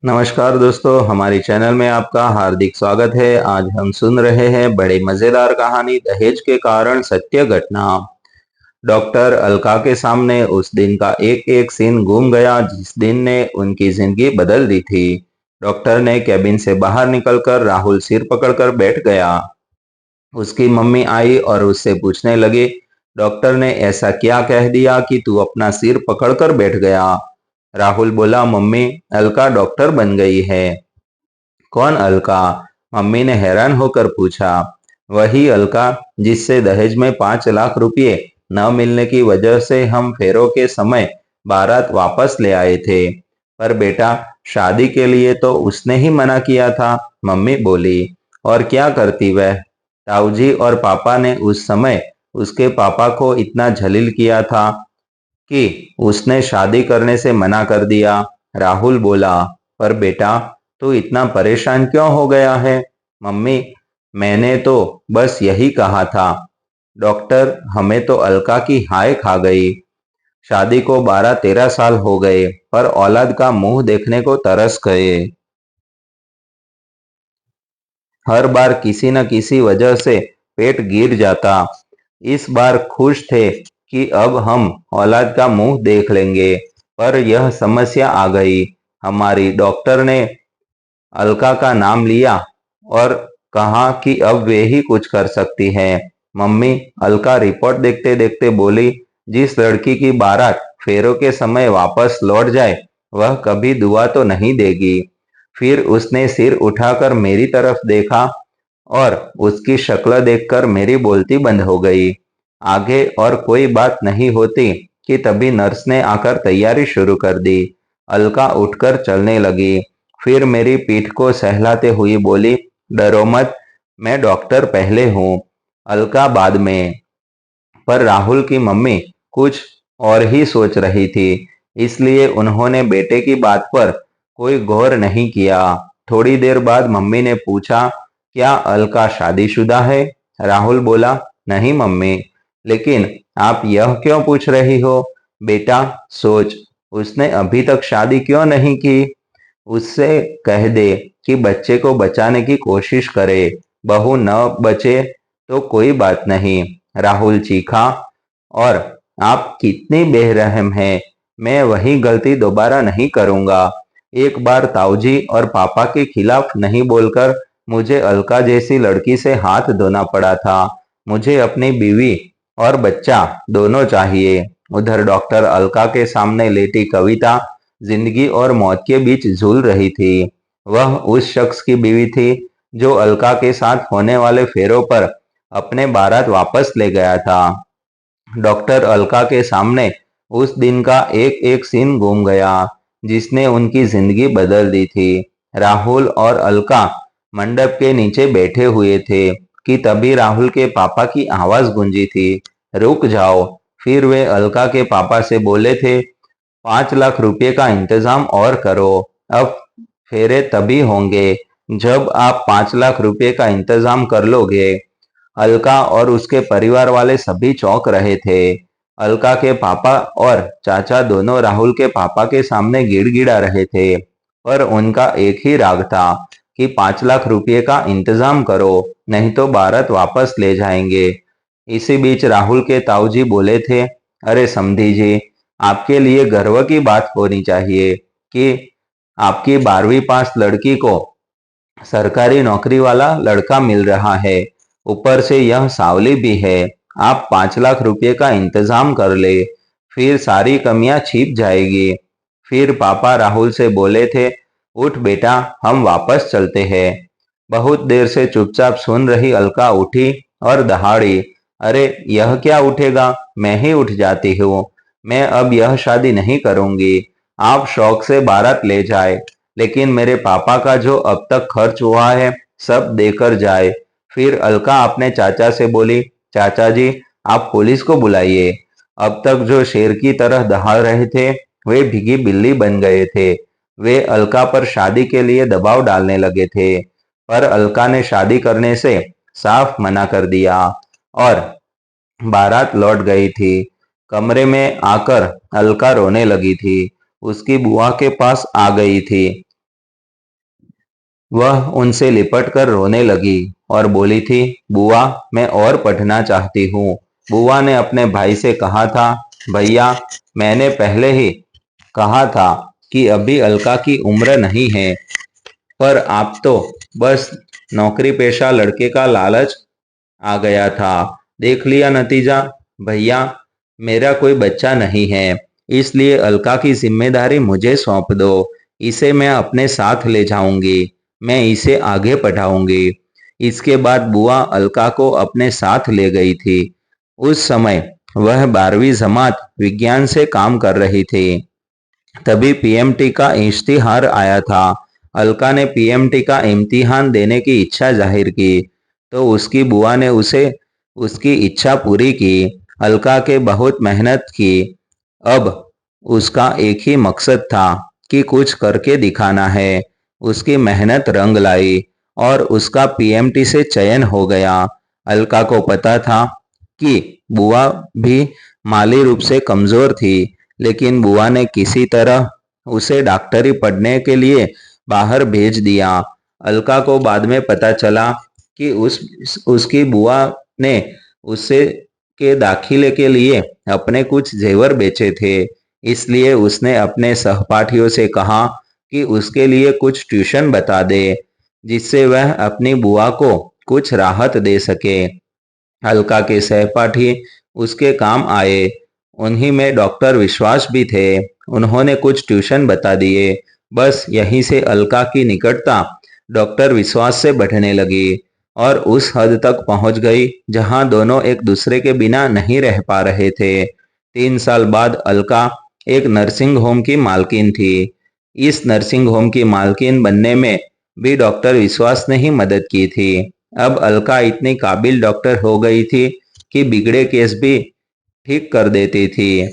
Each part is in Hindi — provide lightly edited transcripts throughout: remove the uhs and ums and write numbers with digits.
नमस्कार दोस्तों, हमारे चैनल में आपका हार्दिक स्वागत है। आज हम सुन रहे हैं बड़े मजेदार कहानी दहेज के कारण सत्य घटना। डॉक्टर अलका के सामने उस दिन का एक एक सीन घूम गया जिस दिन ने उनकी जिंदगी बदल दी थी। डॉक्टर ने कैबिन से बाहर निकलकर राहुल सिर पकड़कर बैठ गया। उसकी मम्मी आई और उससे पूछने लगी, डॉक्टर ने ऐसा क्या कह दिया कि तू अपना सिर पकड़कर बैठ गया? राहुल बोला, मम्मी, अलका डॉक्टर बन गई है। कौन अलका? मम्मी ने हैरान होकर पूछा। वही अलका जिससे दहेज में 5 लाख रुपए न मिलने की वजह से हम फेरों के समय बारात वापस ले आए थे। पर बेटा, शादी के लिए तो उसने ही मना किया था, मम्मी बोली। और क्या करती वह? ताऊजी और पापा ने उस समय उसके पापा को इतना जलील किया था कि उसने शादी करने से मना कर दिया। राहुल बोला, पर बेटा, तू इतना परेशान क्यों हो गया है? मम्मी, मैंने तो बस यही कहा था। डॉक्टर, हमें तो अलका की हाय खा गई। शादी को 12-13 साल हो गए, पर औलाद का मुंह देखने को तरस गए। हर बार किसी न किसी वजह से पेट गिर जाता। इस बार खुश थे कि अब हम औलाद का मुंह देख लेंगे, पर यह समस्या आ गई। हमारी डॉक्टर ने अलका का नाम लिया और कहा कि अब वे ही कुछ कर सकती है। मम्मी, अलका रिपोर्ट देखते देखते बोली, जिस लड़की की बारात फेरों के समय वापस लौट जाए वह कभी दुआ तो नहीं देगी। फिर उसने सिर उठाकर मेरी तरफ देखा और उसकी शक्ल देखकर मेरी बोलती बंद हो गई। आगे और कोई बात नहीं होती कि तभी नर्स ने आकर तैयारी शुरू कर दी। अलका उठकर चलने लगी। फिर मेरी पीठ को सहलाते हुए बोली, डरो मत, मैं डॉक्टर पहले हूँ, अलका बाद में। पर राहुल की मम्मी कुछ और ही सोच रही थी, इसलिए उन्होंने बेटे की बात पर कोई गौर नहीं किया। थोड़ी देर बाद मम्मी ने पूछा, क्या अलका शादीशुदा है? राहुल बोला, नहीं मम्मी। लेकिन आप यह क्यों पूछ रही हो? बेटा, सोच, उसने अभी तक शादी क्यों नहीं की? उससे कह दे कि बच्चे को बचाने की कोशिश करे, बहू न बचे तो कोई बात नहीं। राहुल चीखा। और आप कितनी बेरहम हैं, मैं वही गलती दोबारा नहीं करूंगा। एक बार ताऊजी और पापा के खिलाफ नहीं बोलकर मुझे अलका जैसी लड़की से हाथ धोना पड़ा था। मुझे अपनी बीवी और बच्चा दोनों चाहिए। उधर डॉक्टर अलका के सामने लेटी कविता जिंदगी और मौत के बीच झूल रही थी। वह उस शख्स की बीवी थी जो अलका के साथ होने वाले फेरों पर अपने बारात वापस ले गया था। डॉक्टर अलका के सामने उस दिन का एक एक सीन घूम गया जिसने उनकी जिंदगी बदल दी थी। राहुल और अलका मंडप के नीचे बैठे हुए थे कि तभी राहुल के पापा की आवाज गूंजी थी, रुक जाओ। फिर वे अलका के पापा से बोले थे, 5 लाख रुपए का इंतजाम और करो। अब फेरे तभी होंगे जब आप 5 लाख रुपए का इंतजाम कर लोगे। अलका और उसके परिवार वाले सभी चौंक रहे थे। अलका के पापा और चाचा दोनों राहुल के पापा के सामने गिड़गिड़ा रहे थे, पर उनका एक ही राग था कि 5 लाख रुपए का इंतजाम करो, नहीं तो बारात वापस ले जाएंगे। इसी बीच राहुल के ताऊजी बोले थे, अरे समधी जी, आपके लिए गर्व की बात होनी चाहिए कि आपकी 12वीं पास लड़की को सरकारी नौकरी वाला लड़का मिल रहा है। ऊपर से यह सावली भी है। आप 5 लाख रुपए का इंतजाम कर ले, फिर सारी कमियां छिप जाएगी। फिर पापा राहुल से बोले थे, उठ बेटा, हम वापस चलते हैं। बहुत देर से चुपचाप सुन रही अलका उठी और दहाड़ी, अरे यह क्या उठेगा, मैं ही उठ जाती हूँ। मैं अब यह शादी नहीं करूंगी। आप शौक से बारात ले जाए, लेकिन मेरे पापा का जो अब तक खर्च हुआ है सब देकर जाए। फिर अलका अपने चाचा से बोली, चाचा जी, आप पुलिस को बुलाइए। अब तक जो शेर की तरह दहाड़ रहे थे वे भीगी बिल्ली बन गए थे। वे अलका पर शादी के लिए दबाव डालने लगे थे, पर अलका ने शादी करने से साफ मना कर दिया और बारात लौट गई थी। कमरे में आकर अलका रोने लगी थी। उसकी बुआ के पास आ गई थी वह उनसे लिपटकर रोने लगी और बोली थी, बुआ, मैं और पढ़ना चाहती हूँ। बुआ ने अपने भाई से कहा था, भैया, मैंने पहले ही कहा था कि अभी अलका की उम्र नहीं है, पर आप तो बस नौकरी पेशा लड़के का लालच आ गया था। देख लिया नतीजा। भैया, मेरा कोई बच्चा नहीं है, इसलिए अलका की जिम्मेदारी मुझे सौंप दो। इसे मैं अपने साथ ले जाऊंगी। मैं इसे आगे पढ़ाऊंगी। इसके बाद बुआ अलका को अपने साथ ले गई थी। उस समय वह 12वीं जमात विज्ञान से काम कर रही थी। तभी पीएमटी का इश्तिहार आया था। अलका ने पीएमटी का इम्तिहान देने की इच्छा जाहिर की, तो उसकी बुआ ने उसे उसकी इच्छा पूरी की। अलका के बहुत मेहनत की। अब उसका एक ही मकसद था कि कुछ करके दिखाना है। उसकी मेहनत रंग लाई और उसका पीएमटी से चयन हो गया। अलका को पता था कि बुआ भी माली रूप से कमजोर थी, लेकिन बुआ ने किसी तरह उसे डॉक्टरी पढ़ने के लिए बाहर भेज दिया। अलका को बाद में पता चला कि उसकी बुआ ने उससे के दाखिले के लिए अपने कुछ जेवर बेचे थे। इसलिए उसने अपने सहपाठियों से कहा कि उसके लिए कुछ ट्यूशन बता दे, जिससे वह अपनी बुआ को कुछ राहत दे सके। अलका के सहपाठी उसके काम आए। उन्हीं में डॉक्टर विश्वास भी थे। उन्होंने कुछ ट्यूशन बता दिए। बस यहीं से अलका की निकटता डॉक्टर विश्वास से बढ़ने लगी और उस हद तक पहुंच गई जहां दोनों एक दूसरे के बिना नहीं रह पा रहे थे। 3 साल बाद अलका एक नर्सिंग होम की मालकिन थी। इस नर्सिंग होम की मालकिन बनने में भी डॉक्टर विश्वास ने ही मदद की थी। अब अलका इतनी काबिल डॉक्टर हो गई थी कि बिगड़े केस भी ठीक कर देती थी।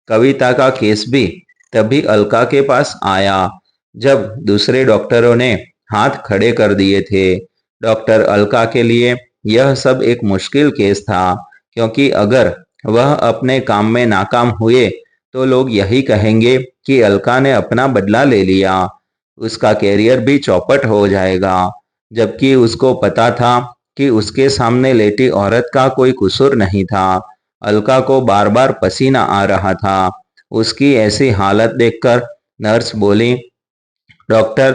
कविता का केस भी तभी अलका के पास आया जब दूसरे डॉक्टरों ने हाथ खड़े कर दिए थे। डॉक्टर अलका के लिए यह सब एक मुश्किल केस था, क्योंकि अगर वह अपने काम में नाकाम हुए तो लोग यही कहेंगे कि अलका ने अपना बदला ले लिया। उसका कैरियर भी चौपट हो जाएगा। जबकि उसको पता था कि उसके सामने लेटी औरत का कोई कसूर नहीं था। अलका को बार बार पसीना आ रहा था। उसकी ऐसी हालत देखकर नर्स बोली, डॉक्टर,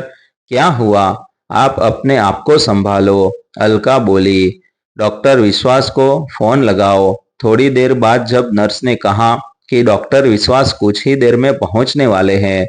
क्या हुआ? आप अपने आप को संभालो। अलका बोली, डॉक्टर विश्वास को फोन लगाओ। थोड़ी देर बाद जब नर्स ने कहा कि डॉक्टर विश्वास कुछ ही देर में पहुंचने वाले हैं,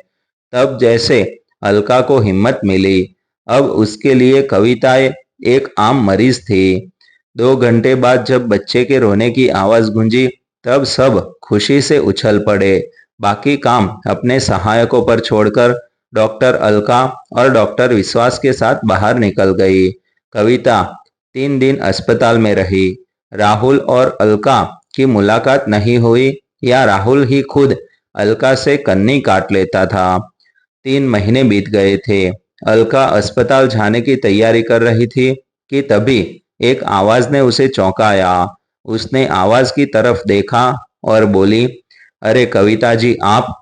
तब जैसे अलका को हिम्मत मिली। अब उसके लिए कविताएं एक आम मरीज थी। 2 घंटे बाद जब बच्चे के रोने की आवाज गूंजी, तब सब खुशी से उछल पड़े। बाकी काम अपने सहायकों पर छोड़कर डॉक्टर अलका और डॉक्टर विश्वास के साथ बाहर निकल गई। कविता 3 दिन अस्पताल में रही। राहुल और अलका की मुलाकात नहीं हुई, या राहुल ही खुद अलका से कन्नी काट लेता था। 3 महीने बीत गए थे। अलका अस्पताल जाने की तैयारी कर रही थी कि तभी एक आवाज ने उसे चौंकाया। उसने आवाज की तरफ देखा और बोली, अरे कविता जी, आप?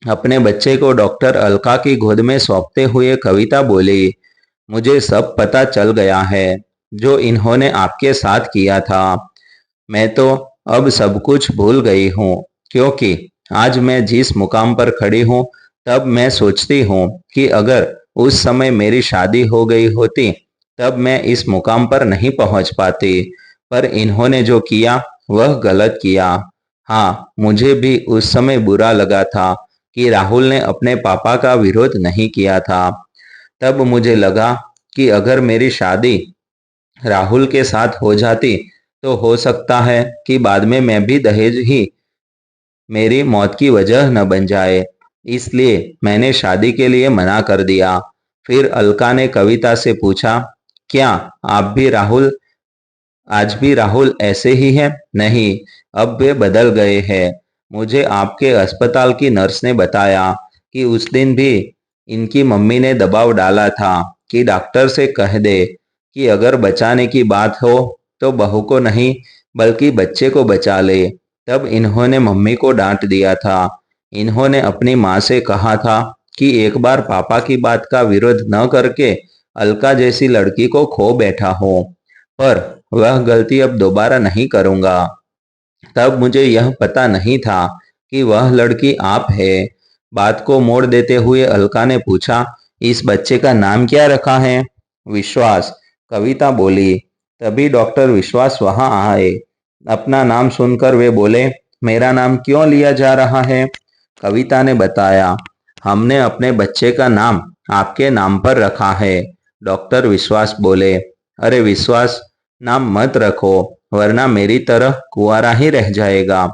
अपने बच्चे को डॉक्टर अलका की गोद में सौंपते हुए कविता बोली, मुझे सब पता चल गया है, जो इन्होंने आपके साथ किया था। मैं तो अब सब कुछ भूल गई हूँ, क्योंकि आज मैं जिस मुकाम पर खड़ी हूँ, तब मैं सोचती हूँ कि अगर उस समय मेरी शादी हो गई होती, तब मैं इस मुकाम पर नहीं पहुंच पाती। पर इन्होंने जो किया वह गलत किया। हाँ, मुझे भी उस समय बुरा लगा था कि राहुल ने अपने पापा का विरोध नहीं किया था। तब मुझे लगा कि अगर मेरी शादी राहुल के साथ हो जाती, तो हो सकता है कि बाद में मैं भी दहेज ही मेरी मौत की वजह न बन जाए। इसलिए मैंने शादी के लिए मना कर दिया। फिर अलका ने कविता से पूछा, क्या आप भी राहुल आज भी राहुल ऐसे ही है? नहीं, अब वे बदल गए हैं। मुझे आपके अस्पताल की नर्स ने बताया कि उस दिन भी इनकी मम्मी ने दबाव डाला था कि डॉक्टर से कह दे कि अगर बचाने की बात हो तो बहू को नहीं, बल्कि बच्चे को बचा ले। तब इन्होंने मम्मी को डांट दिया था। इन्होंने अपनी माँ से कहा था कि एक बार पापा की बात का विरोध न करके अलका जैसी लड़की को खो बैठा हूँ, पर वह गलती अब दोबारा नहीं करूँगा। तब मुझे यह पता नहीं था कि वह लड़की आप है। बात को मोड़ देते हुए अलका ने पूछा, इस बच्चे का नाम क्या रखा है? विश्वास, कविता बोली। तभी डॉक्टर विश्वास वहां आए। अपना नाम सुनकर वे बोले, मेरा नाम क्यों लिया जा रहा है? कविता ने बताया, हमने अपने बच्चे का नाम आपके नाम पर रखा है। डॉक्टर विश्वास बोले, अरे विश्वास नाम मत रखो, वरना मेरी तरह कुंवारा ही रह जाएगा।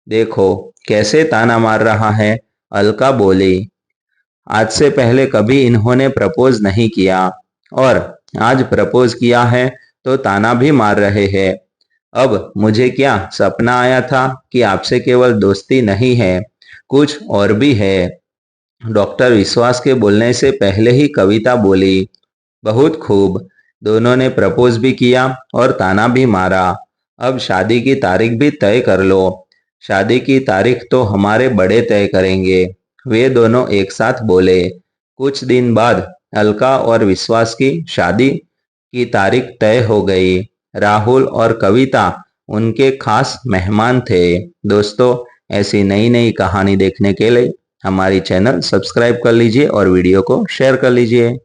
देखो कैसे ताना मार रहा है। अलका बोली, आज से पहले कभी इन्होंने प्रपोज नहीं किया और आज प्रपोज किया है तो ताना भी मार रहे हैं। अब मुझे क्या सपना आया था कि आपसे केवल दोस्ती नहीं है, कुछ और भी है। डॉक्टर विश्वास के बोलने से पहले ही कविता बोली, बहुत खूब। दोनों ने प्रपोज भी किया और ताना भी मारा। अब शादी की तारीख भी तय कर लो। शादी की तारीख तो हमारे बड़े तय करेंगे, वे दोनों एक साथ बोले। कुछ दिन बाद अलका और विश्वास की शादी की तारीख तय हो गई। राहुल और कविता उनके खास मेहमान थे। दोस्तों, ऐसी नई नई कहानी देखने के लिए हमारी चैनल सब्सक्राइब कर लीजिए और वीडियो को शेयर कर लीजिए।